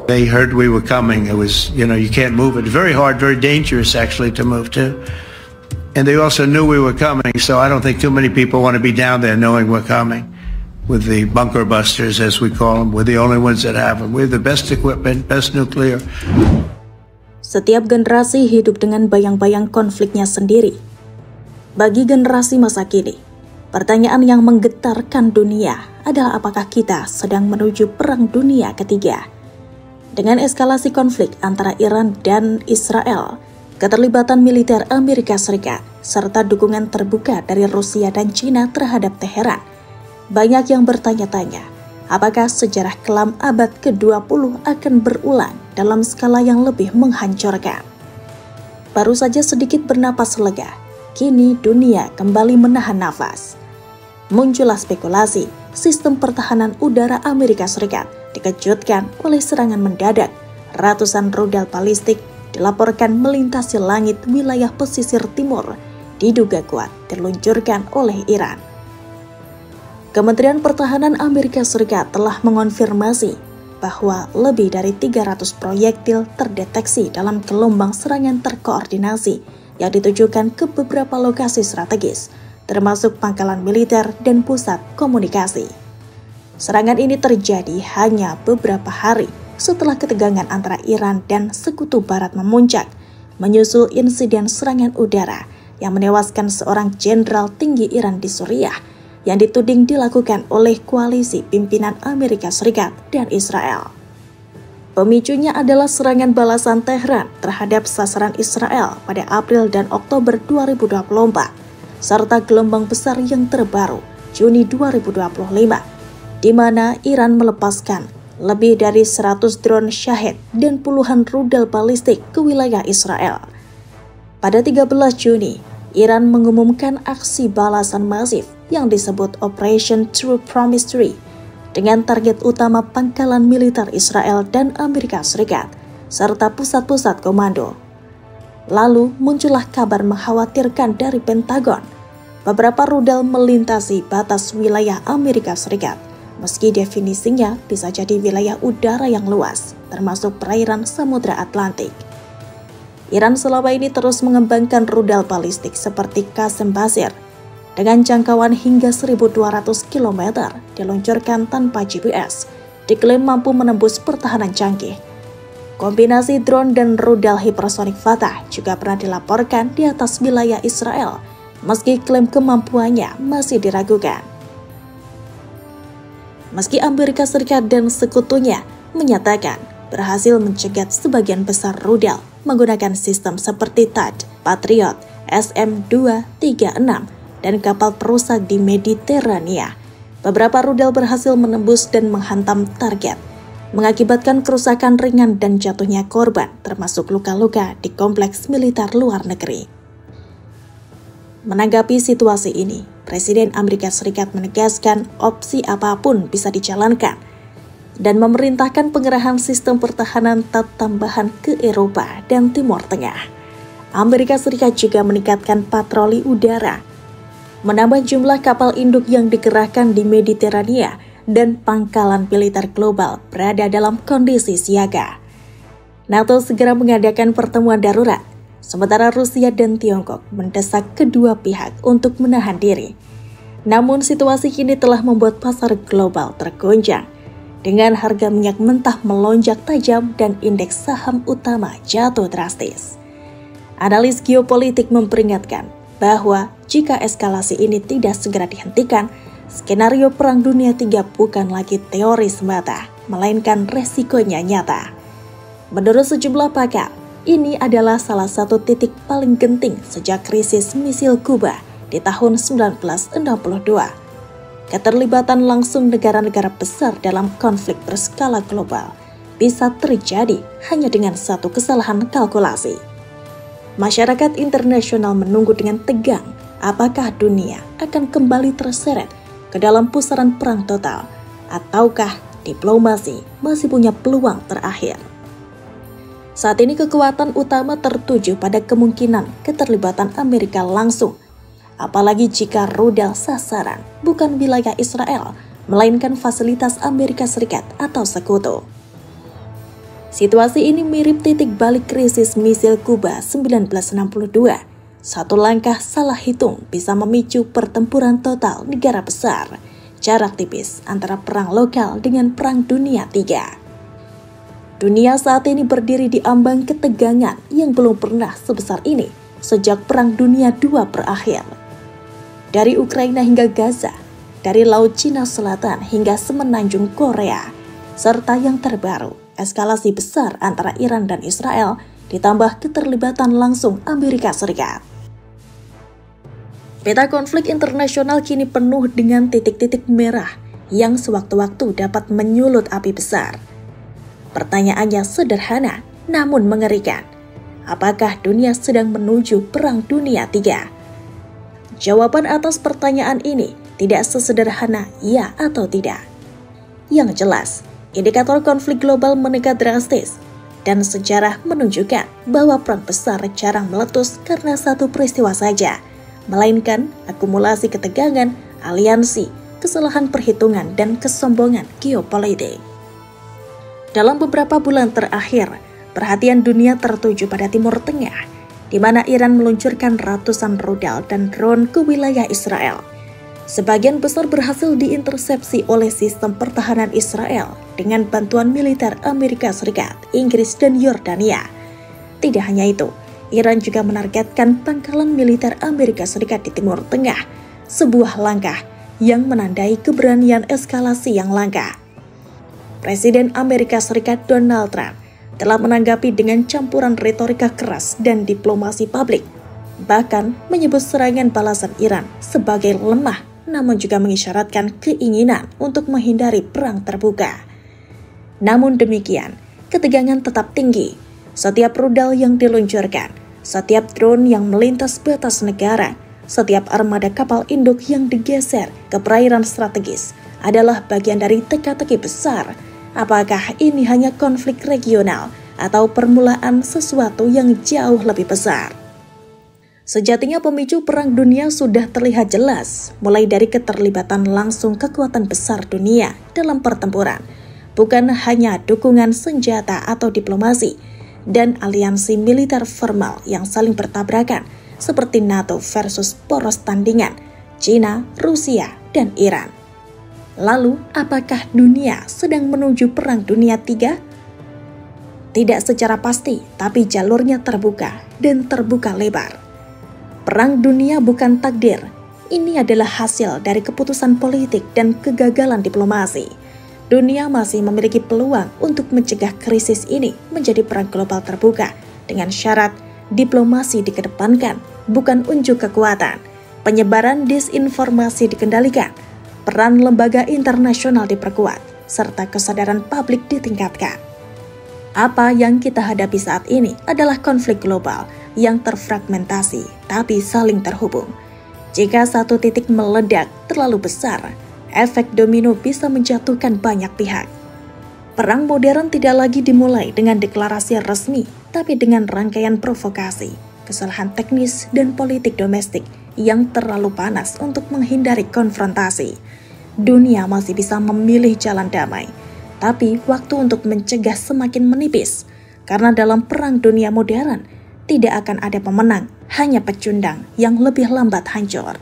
They heard we were coming. It was, you can't move it. Very hard, very dangerous actually to move to. And they also knew we were coming, so I don't think too many people want to be down there knowing we're coming. With the bunker busters, as we call them, we're the only ones that have them. We have the best equipment, best nuclear. Setiap generasi hidup dengan bayang-bayang konfliknya sendiri. Bagi generasi masa kini, pertanyaan yang menggetarkan dunia adalah apakah kita sedang menuju Perang Dunia Ketiga. Dengan eskalasi konflik antara Iran dan Israel, keterlibatan militer Amerika Serikat, serta dukungan terbuka dari Rusia dan China terhadap Teheran, banyak yang bertanya-tanya, apakah sejarah kelam abad ke-20 akan berulang dalam skala yang lebih menghancurkan. Baru saja sedikit bernapas lega, kini dunia kembali menahan nafas. Muncullah spekulasi, sistem pertahanan udara Amerika Serikat dikejutkan oleh serangan mendadak. Ratusan rudal balistik dilaporkan melintasi langit wilayah pesisir timur, diduga kuat diluncurkan oleh Iran. Kementerian Pertahanan Amerika Serikat telah mengonfirmasi bahwa lebih dari 300 proyektil terdeteksi dalam gelombang serangan terkoordinasi yang ditujukan ke beberapa lokasi strategis, termasuk pangkalan militer dan pusat komunikasi. Serangan ini terjadi hanya beberapa hari setelah ketegangan antara Iran dan Sekutu Barat memuncak, menyusul insiden serangan udara yang menewaskan seorang jenderal tinggi Iran di Suriah yang dituding dilakukan oleh koalisi pimpinan Amerika Serikat dan Israel. Pemicunya adalah serangan balasan Tehran terhadap sasaran Israel pada April dan Oktober 2024, serta gelombang besar yang terbaru, Juni 2025, di mana Iran melepaskan lebih dari 100 drone Shahed dan puluhan rudal balistik ke wilayah Israel. Pada 13 Juni, Iran mengumumkan aksi balasan masif yang disebut Operation True Promise dengan target utama pangkalan militer Israel dan Amerika Serikat, serta pusat-pusat komando. Lalu muncullah kabar mengkhawatirkan dari Pentagon. Beberapa rudal melintasi batas wilayah Amerika Serikat, meski definisinya bisa jadi wilayah udara yang luas, termasuk perairan Samudra Atlantik. Iran selama ini terus mengembangkan rudal balistik seperti Qasem Basir, dengan jangkauan hingga 1.200 km diluncurkan tanpa GPS, diklaim mampu menembus pertahanan canggih. Kombinasi drone dan rudal hipersonik Fatah juga pernah dilaporkan di atas wilayah Israel, meski klaim kemampuannya masih diragukan. Meski Amerika Serikat dan sekutunya menyatakan berhasil mencegat sebagian besar rudal menggunakan sistem seperti THAAD, Patriot, SM-236, dan kapal perusak di Mediterania, beberapa rudal berhasil menembus dan menghantam target, mengakibatkan kerusakan ringan dan jatuhnya korban, termasuk luka-luka di kompleks militer luar negeri. Menanggapi situasi ini, Presiden Amerika Serikat menegaskan opsi apapun bisa dijalankan dan memerintahkan pengerahan sistem pertahanan tambahan ke Eropa dan Timur Tengah. Amerika Serikat juga meningkatkan patroli udara, menambah jumlah kapal induk yang dikerahkan di Mediterania, dan pangkalan militer global berada dalam kondisi siaga. NATO segera mengadakan pertemuan darurat, sementara Rusia dan Tiongkok mendesak kedua pihak untuk menahan diri. Namun situasi kini telah membuat pasar global tergoncang, dengan harga minyak mentah melonjak tajam dan indeks saham utama jatuh drastis. Analis geopolitik memperingatkan bahwa jika eskalasi ini tidak segera dihentikan, skenario Perang Dunia III bukan lagi teori semata, melainkan resikonya nyata. Menurut sejumlah pakar, ini adalah salah satu titik paling genting sejak krisis misil Kuba di tahun 1962. Keterlibatan langsung negara-negara besar dalam konflik berskala global bisa terjadi hanya dengan satu kesalahan kalkulasi. Masyarakat internasional menunggu dengan tegang apakah dunia akan kembali terseret ke dalam pusaran perang total, ataukah diplomasi masih punya peluang terakhir. Saat ini kekuatan utama tertuju pada kemungkinan keterlibatan Amerika langsung, apalagi jika rudal sasaran bukan wilayah Israel, melainkan fasilitas Amerika Serikat atau sekutu. Situasi ini mirip titik balik krisis misil Kuba 1962. Satu langkah salah hitung bisa memicu pertempuran total negara besar. Jarak tipis antara perang lokal dengan perang dunia III. Dunia saat ini berdiri di ambang ketegangan yang belum pernah sebesar ini sejak Perang Dunia II berakhir. Dari Ukraina hingga Gaza, dari Laut Cina Selatan hingga semenanjung Korea, serta yang terbaru, eskalasi besar antara Iran dan Israel ditambah keterlibatan langsung Amerika Serikat. Peta konflik internasional kini penuh dengan titik-titik merah yang sewaktu-waktu dapat menyulut api besar. Pertanyaannya sederhana, namun mengerikan. Apakah dunia sedang menuju Perang Dunia III? Jawaban atas pertanyaan ini tidak sesederhana ya atau tidak. Yang jelas, indikator konflik global meningkat drastis, dan sejarah menunjukkan bahwa perang besar jarang meletus karena satu peristiwa saja, melainkan akumulasi ketegangan, aliansi, kesalahan perhitungan, dan kesombongan geopolitik. Dalam beberapa bulan terakhir, perhatian dunia tertuju pada Timur Tengah, di mana Iran meluncurkan ratusan rudal dan drone ke wilayah Israel. Sebagian besar berhasil diintersepsi oleh sistem pertahanan Israel dengan bantuan militer Amerika Serikat, Inggris, dan Yordania. Tidak hanya itu, Iran juga menargetkan pangkalan militer Amerika Serikat di Timur Tengah, sebuah langkah yang menandai keberanian eskalasi yang langka. Presiden Amerika Serikat Donald Trump telah menanggapi dengan campuran retorika keras dan diplomasi publik, bahkan menyebut serangan balasan Iran sebagai lemah, namun juga mengisyaratkan keinginan untuk menghindari perang terbuka. Namun demikian, ketegangan tetap tinggi. Setiap rudal yang diluncurkan, setiap drone yang melintas batas negara, setiap armada kapal induk yang digeser ke perairan strategis adalah bagian dari teka-teki besar. Apakah ini hanya konflik regional atau permulaan sesuatu yang jauh lebih besar? Sejatinya pemicu perang dunia sudah terlihat jelas, mulai dari keterlibatan langsung kekuatan besar dunia dalam pertempuran, bukan hanya dukungan senjata atau diplomasi, dan aliansi militer formal yang saling bertabrakan, seperti NATO versus poros tandingan, China, Rusia, dan Iran. Lalu, apakah dunia sedang menuju Perang Dunia III? Tidak secara pasti, tapi jalurnya terbuka dan terbuka lebar. Perang dunia bukan takdir. Ini adalah hasil dari keputusan politik dan kegagalan diplomasi. Dunia masih memiliki peluang untuk mencegah krisis ini menjadi perang global terbuka dengan syarat diplomasi dikedepankan, bukan unjuk kekuatan. Penyebaran disinformasi dikendalikan, peran lembaga internasional diperkuat, serta kesadaran publik ditingkatkan. Apa yang kita hadapi saat ini adalah konflik global yang terfragmentasi tapi saling terhubung. Jika satu titik meledak terlalu besar, efek domino bisa menjatuhkan banyak pihak. Perang modern tidak lagi dimulai dengan deklarasi resmi, tapi dengan rangkaian provokasi, kesalahan teknis, dan politik domestik yang terlalu panas untuk menghindari konfrontasi. Dunia masih bisa memilih jalan damai, tapi waktu untuk mencegah semakin menipis, karena dalam perang dunia modern tidak akan ada pemenang, hanya pecundang yang lebih lambat hancur.